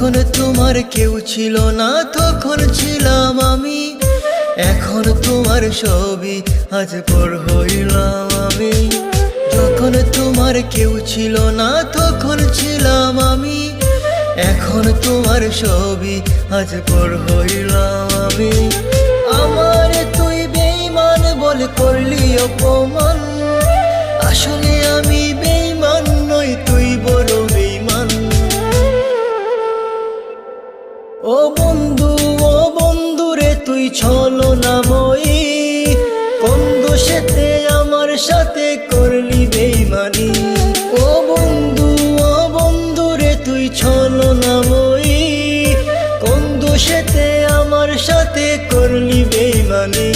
যখন তোমার কেউ ছিল না তখন ছিলাম আমি, এখন তোমার ছবি আজ পর হইলাম আমি। যখন তোমার কেউ ছিল না তখন ছিলাম আমি, এখন তোমার ছবি আজ পর হইলাম আমি। আমার তুই বেঈমান বলে করলি অপমান, আসলে আমি বেঈমান নই, তুই বড় বেঈমান। ও বন্ধু রে তুই ছলনাময়ী, কোন দোষেতে আমার সাথে করলি বেঈমানি। ও বন্ধু রে তুই ছলনাময়ী, কোন দোষেতে আমার সাথে করলি বেঈমানি।